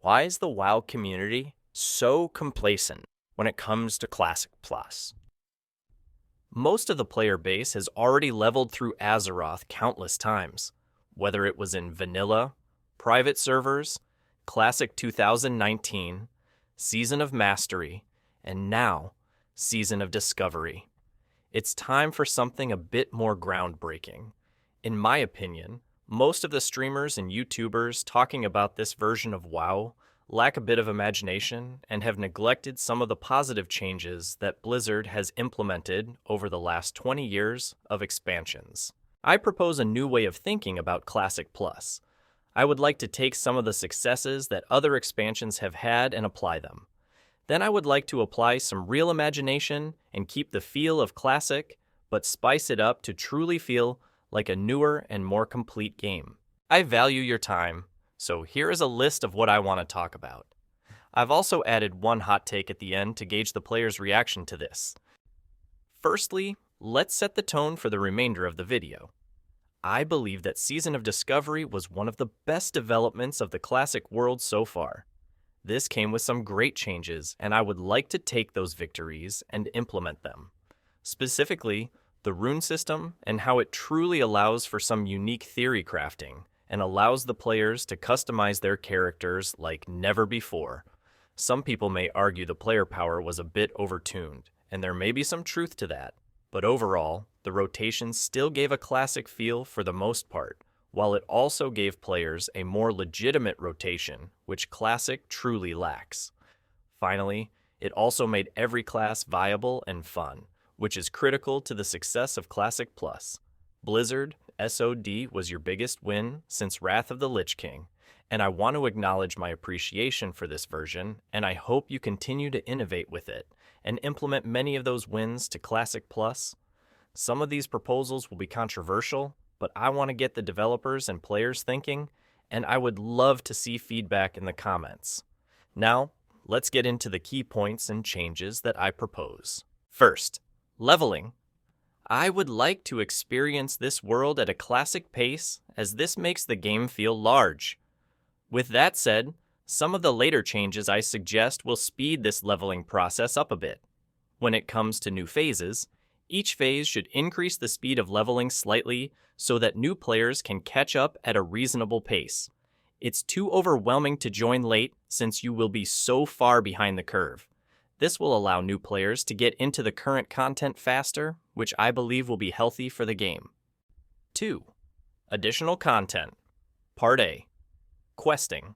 Why is the WoW community so complacent when it comes to Classic Plus? Most of the player base has already leveled through Azeroth countless times, whether it was in vanilla, private servers, Classic 2019, Season of Mastery, and now Season of Discovery. It's time for something a bit more groundbreaking. In my opinion, most of the streamers and YouTubers talking about this version of WoW lack a bit of imagination and have neglected some of the positive changes that Blizzard has implemented over the last 20 years of expansions. I propose a new way of thinking about Classic Plus. I would like to take some of the successes that other expansions have had and apply them. Then I would like to apply some real imagination and keep the feel of Classic, but spice it up to truly feel like a newer and more complete game. I value your time, so here is a list of what I want to talk about. I've also added one hot take at the end to gauge the player's reaction to this. Firstly, let's set the tone for the remainder of the video. I believe that Season of Discovery was one of the best developments of the Classic world so far. This came with some great changes, and I would like to take those victories and implement them. Specifically, the rune system and how it truly allows for some unique theory crafting and allows the players to customize their characters like never before. Some people may argue the player power was a bit overtuned, and there may be some truth to that, but overall, the rotation still gave a Classic feel for the most part, while it also gave players a more legitimate rotation, which Classic truly lacks. Finally, it also made every class viable and fun, which is critical to the success of Classic Plus. Blizzard, SOD was your biggest win since Wrath of the Lich King, and I want to acknowledge my appreciation for this version, and I hope you continue to innovate with it and implement many of those wins to Classic Plus. Some of these proposals will be controversial, but I want to get the developers and players thinking, and I would love to see feedback in the comments. Now, let's get into the key points and changes that I propose. First, leveling. I would like to experience this world at a Classic pace, as this makes the game feel large. With that said, some of the later changes I suggest will speed this leveling process up a bit. When it comes to new phases, each phase should increase the speed of leveling slightly so that new players can catch up at a reasonable pace. It's too overwhelming to join late since you will be so far behind the curve. This will allow new players to get into the current content faster, which I believe will be healthy for the game. 2. Additional content. Part A. Questing.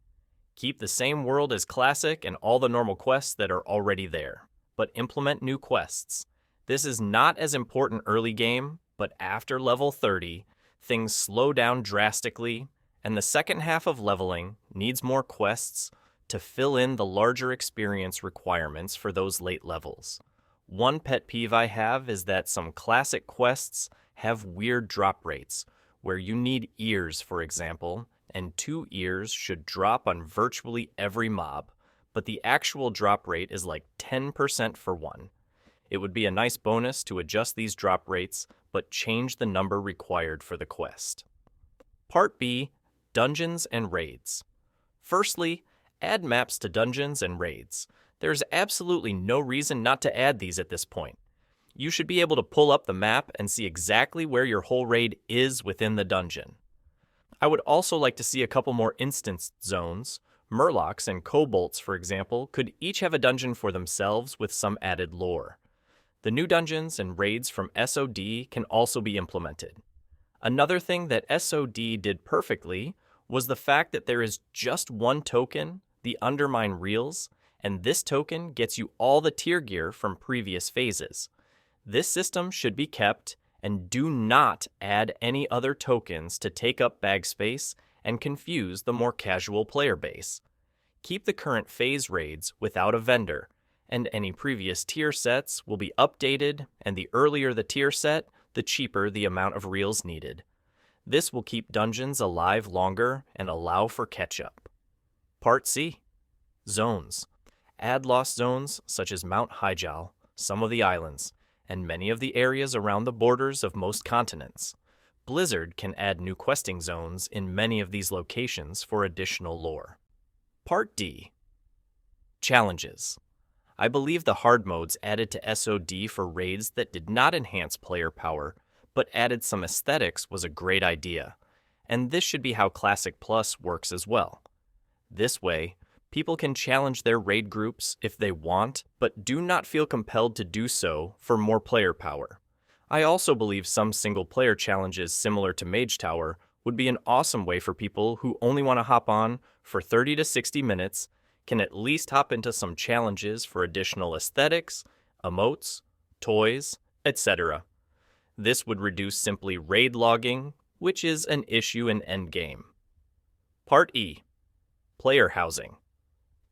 Keep the same world as Classic and all the normal quests that are already there, but implement new quests. This is not as important early game, but after level 30, things slow down drastically, and the second half of leveling needs more quests to fill in the larger experience requirements for those late levels. One pet peeve I have is that some Classic quests have weird drop rates, where you need ears, for example, and 2 ears should drop on virtually every mob, but the actual drop rate is like 10% for one. It would be a nice bonus to adjust these drop rates, but change the number required for the quest. Part B. Dungeons and Raids. Firstly, add maps to dungeons and raids. There's absolutely no reason not to add these at this point. You should be able to pull up the map and see exactly where your whole raid is within the dungeon. I would also like to see a couple more instance zones. Murlocs and kobolds, for example, could each have a dungeon for themselves with some added lore. The new dungeons and raids from SOD can also be implemented. Another thing that SOD did perfectly was the fact that there is just one token, the Undermine Reels, and this token gets you all the tier gear from previous phases. This system should be kept, and do not add any other tokens to take up bag space and confuse the more casual player base. Keep the current phase raids without a vendor, and any previous tier sets will be updated, and the earlier the tier set, the cheaper the amount of reels needed. This will keep dungeons alive longer and allow for catch-up. Part C. Zones. Add lost zones such as Mount Hyjal, some of the islands, and many of the areas around the borders of most continents. Blizzard can add new questing zones in many of these locations for additional lore. Part D. Challenges. I believe the hard modes added to SOD for raids that did not enhance player power, but added some aesthetics was a great idea, and this should be how Classic Plus works as well. This way, people can challenge their raid groups if they want, but do not feel compelled to do so for more player power. I also believe some single-player challenges similar to Mage Tower would be an awesome way for people who only want to hop on for 30 to 60 minutes, can at least hop into some challenges for additional aesthetics, emotes, toys, etc. This would reduce simply raid logging, which is an issue in endgame. Part E. Player housing.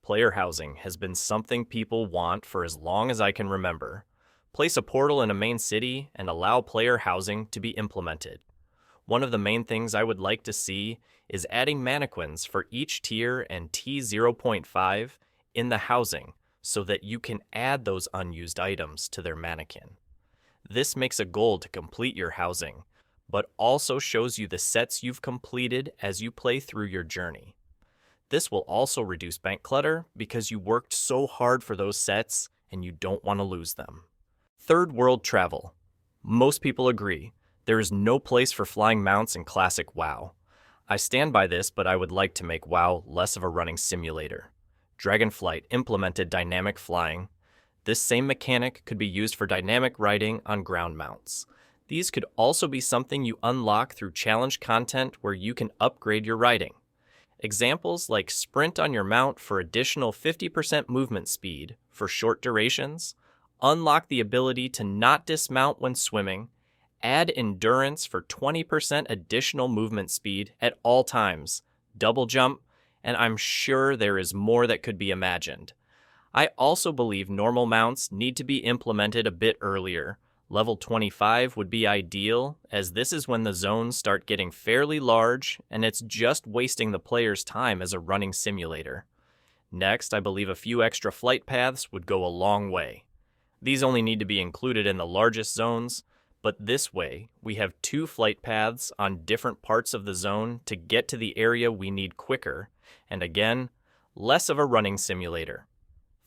Player housing has been something people want for as long as I can remember. Place a portal in a main city and allow player housing to be implemented. One of the main things I would like to see is adding mannequins for each tier and T0.5 in the housing so that you can add those unused items to their mannequin. This makes a goal to complete your housing, but also shows you the sets you've completed as you play through your journey. This will also reduce bank clutter because you worked so hard for those sets and you don't want to lose them. Third world travel. Most people agree. There is no place for flying mounts in classic WoW. I stand by this, but I would like to make WoW less of a running simulator. Dragonflight implemented dynamic flying. This same mechanic could be used for dynamic riding on ground mounts. These could also be something you unlock through challenge content where you can upgrade your riding. Examples like sprint on your mount for additional 50% movement speed for short durations, unlock the ability to not dismount when swimming, add endurance for 20% additional movement speed at all times, double jump, and I'm sure there is more that could be imagined. I also believe normal mounts need to be implemented a bit earlier. Level 25 would be ideal, as this is when the zones start getting fairly large and it's just wasting the player's time as a running simulator. Next, I believe a few extra flight paths would go a long way. These only need to be included in the largest zones, but this way, we have 2 flight paths on different parts of the zone to get to the area we need quicker, and again, less of a running simulator.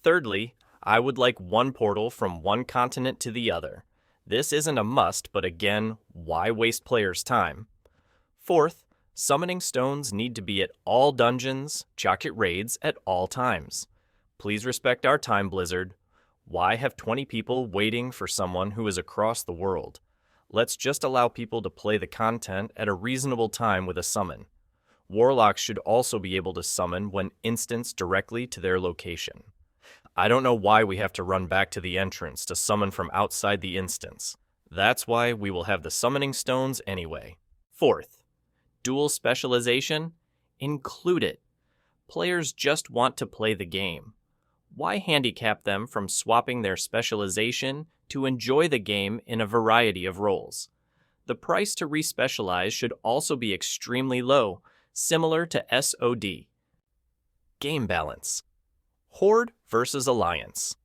Thirdly, I would like one portal from one continent to the other. This isn't a must, but again, why waste players' time? Fourth, summoning stones need to be at all dungeons, Jocket raids at all times. Please respect our time, Blizzard. Why have 20 people waiting for someone who is across the world? Let's just allow people to play the content at a reasonable time with a summon. Warlocks should also be able to summon when instanced directly to their location. I don't know why we have to run back to the entrance to summon from outside the instance. That's why we will have the summoning stones anyway. Fourth, dual specialization? Include it. Players just want to play the game. Why handicap them from swapping their specialization to enjoy the game in a variety of roles? The price to respecialize should also be extremely low, similar to SOD. Game balance. Horde versus Alliance.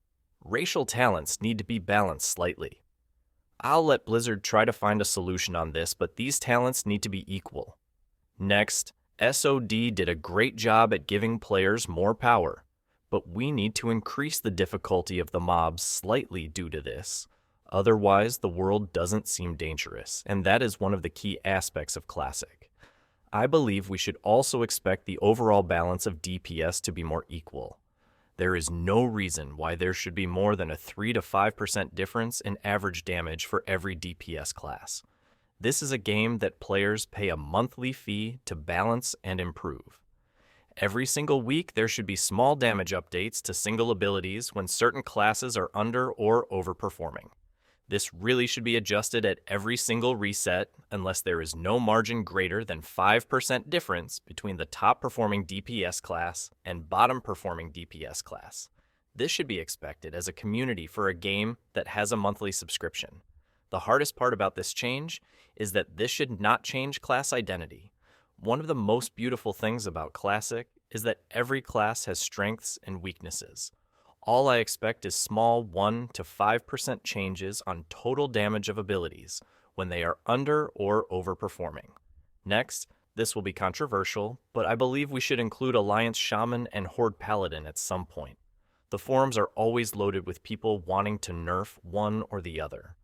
Racial talents need to be balanced slightly. I'll let Blizzard try to find a solution on this, but these talents need to be equal. Next, SOD did a great job at giving players more power, but we need to increase the difficulty of the mobs slightly due to this. Otherwise, the world doesn't seem dangerous, and that is one of the key aspects of Classic. I believe we should also expect the overall balance of DPS to be more equal. There is no reason why there should be more than a 3 to 5% difference in average damage for every DPS class. This is a game that players pay a monthly fee to balance and improve. Every single week, there should be small damage updates to single abilities when certain classes are under or overperforming. This really should be adjusted at every single reset unless there is no margin greater than 5% difference between the top performing DPS class and bottom performing DPS class. This should be expected as a community for a game that has a monthly subscription. The hardest part about this change is that this should not change class identity. One of the most beautiful things about Classic is that every class has strengths and weaknesses. All I expect is small 1 to 5% changes on total damage of abilities when they are under or overperforming. Next, This will be controversial, but I believe we should include Alliance Shaman and Horde Paladin at some point. The forums are always loaded with people wanting to nerf one or the other.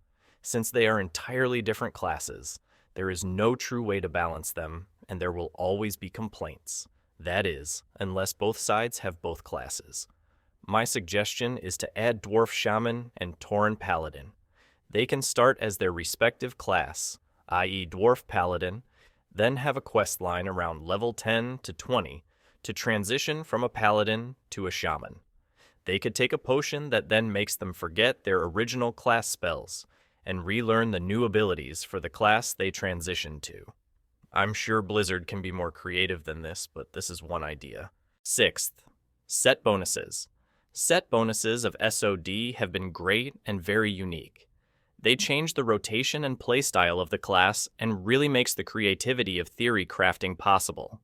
Since they are entirely different classes, there is no true way to balance them, and there will always be complaints. That is, unless both sides have both classes. My suggestion is to add Dwarf Shaman and Tauren Paladin. They can start as their respective class, i.e. Dwarf Paladin, then have a quest line around level 10 to 20 to transition from a Paladin to a Shaman. They could take a potion that then makes them forget their original class spells and relearn the new abilities for the class they transition to. I'm sure Blizzard can be more creative than this, but this is one idea. Sixth, set bonuses. Set bonuses of SOD have been great and very unique. They change the rotation and playstyle of the class and really makes the creativity of theory crafting possible.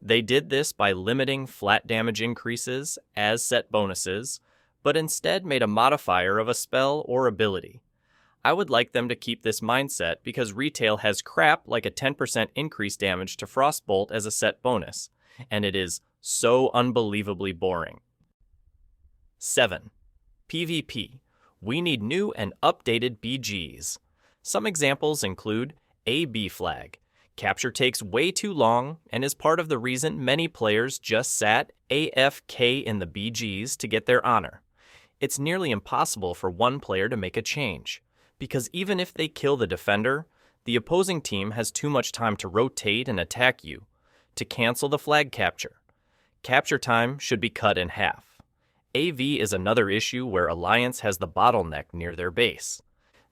They did this by limiting flat damage increases as set bonuses, but instead made a modifier of a spell or ability. I would like them to keep this mindset because retail has crap like a 10% increase damage to Frostbolt as a set bonus, and it is so unbelievably boring. 7. PvP. We need new and updated BGs. Some examples include AB flag. Capture takes way too long and is part of the reason many players just sat AFK in the BGs to get their honor. It's nearly impossible for one player to make a change, because even if they kill the defender, the opposing team has too much time to rotate and attack you. To cancel the flag capture, capture time should be cut in half. AV is another issue where Alliance has the bottleneck near their base.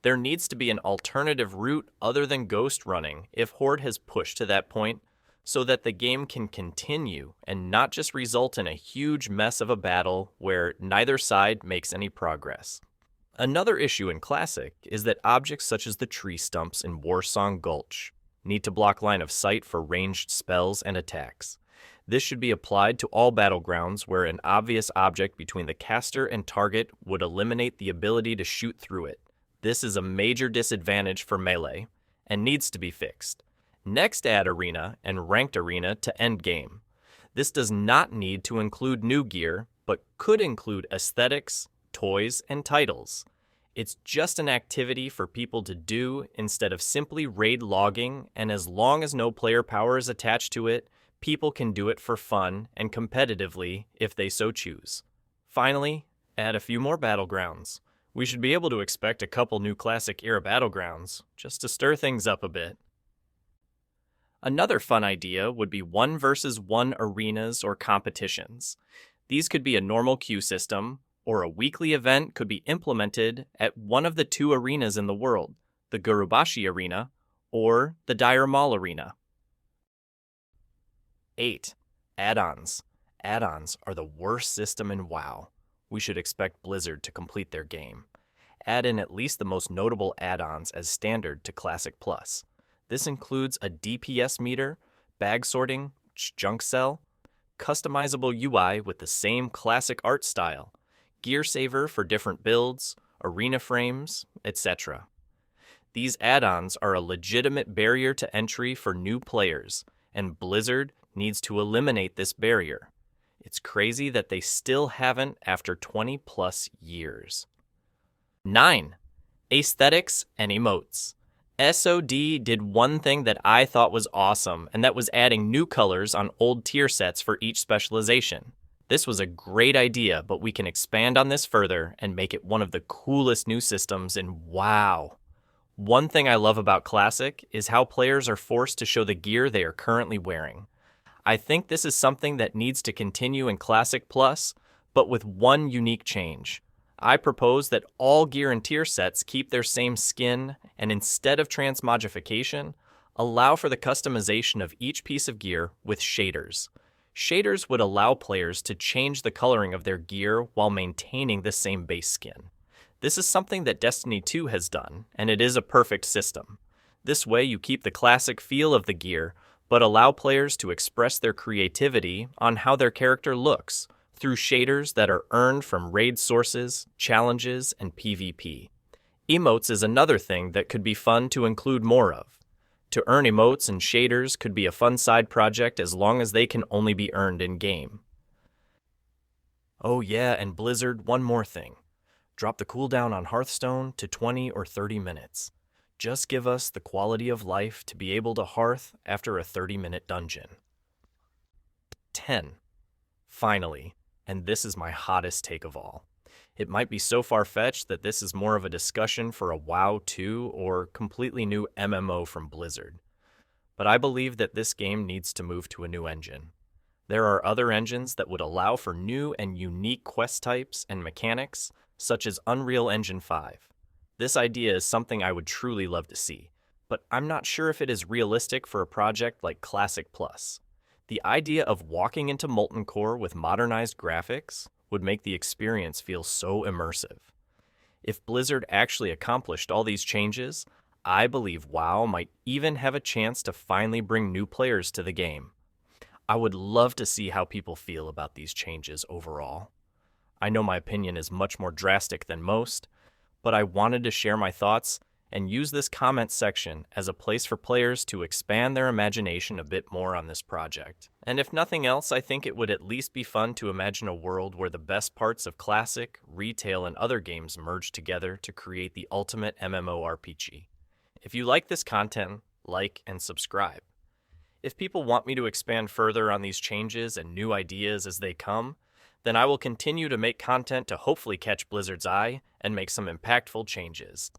There needs to be an alternative route other than ghost running if Horde has pushed to that point, so that the game can continue and not just result in a huge mess of a battle where neither side makes any progress. Another issue in Classic is that objects such as the tree stumps in Warsong Gulch need to block line of sight for ranged spells and attacks. This should be applied to all battlegrounds where an obvious object between the caster and target would eliminate the ability to shoot through it. This is a major disadvantage for melee and needs to be fixed. Next, add Arena and Ranked Arena to endgame. This does not need to include new gear, but could include aesthetics, toys, and titles. It's just an activity for people to do instead of simply raid logging, and as long as no player power is attached to it, people can do it for fun and competitively if they so choose. Finally, add a few more battlegrounds. We should be able to expect a couple new Classic-era battlegrounds, just to stir things up a bit. Another fun idea would be 1 versus 1 arenas or competitions. These could be a normal queue system, or a weekly event could be implemented at one of the 2 arenas in the world, the Gurubashi Arena or the Dire Maul Arena. 8. Add-ons. Add-ons are the worst system in WoW. We should expect Blizzard to complete their game. Add in at least the most notable add-ons as standard to Classic Plus. This includes a DPS meter, bag sorting, junk cell, customizable UI with the same classic art style, gear saver for different builds, arena frames, etc. These add-ons are a legitimate barrier to entry for new players, and Blizzard needs to eliminate this barrier. It's crazy that they still haven't after 20 plus years. 9. Aesthetics and emotes. SOD did one thing that I thought was awesome, and that was adding new colors on old tier sets for each specialization. This was a great idea, but we can expand on this further and make it one of the coolest new systems in WoW. One thing I love about Classic is how players are forced to show the gear they are currently wearing. I think this is something that needs to continue in Classic Plus, but with one unique change. I propose that all gear and tier sets keep their same skin, and instead of transmogrification, allow for the customization of each piece of gear with shaders. Shaders would allow players to change the coloring of their gear while maintaining the same base skin. This is something that Destiny 2 has done, and it is a perfect system. This way you keep the classic feel of the gear, but allow players to express their creativity on how their character looks through shaders that are earned from raid sources, challenges, and PvP. Emotes is another thing that could be fun to include more of. To earn emotes and shaders could be a fun side project as long as they can only be earned in-game. Oh yeah, and Blizzard, one more thing. Drop the cooldown on Hearthstone to 20 or 30 minutes. Just give us the quality of life to be able to hearth after a 30-minute dungeon. 10. Finally, and this is my hottest take of all. It might be so far-fetched that this is more of a discussion for a WoW 2 or completely new MMO from Blizzard. But I believe that this game needs to move to a new engine. There are other engines that would allow for new and unique quest types and mechanics, such as Unreal Engine 5. This idea is something I would truly love to see, but I'm not sure if it is realistic for a project like Classic Plus. The idea of walking into Molten Core with modernized graphics would make the experience feel so immersive. If Blizzard actually accomplished all these changes, I believe WoW might even have a chance to finally bring new players to the game. I would love to see how people feel about these changes overall. I know my opinion is much more drastic than most, but I wanted to share my thoughts and use this comment section as a place for players to expand their imagination a bit more on this project. And if nothing else, I think it would at least be fun to imagine a world where the best parts of classic, retail, and other games merge together to create the ultimate MMORPG. If you like this content, like and subscribe. If people want me to expand further on these changes and new ideas as they come, then I will continue to make content to hopefully catch Blizzard's eye and make some impactful changes.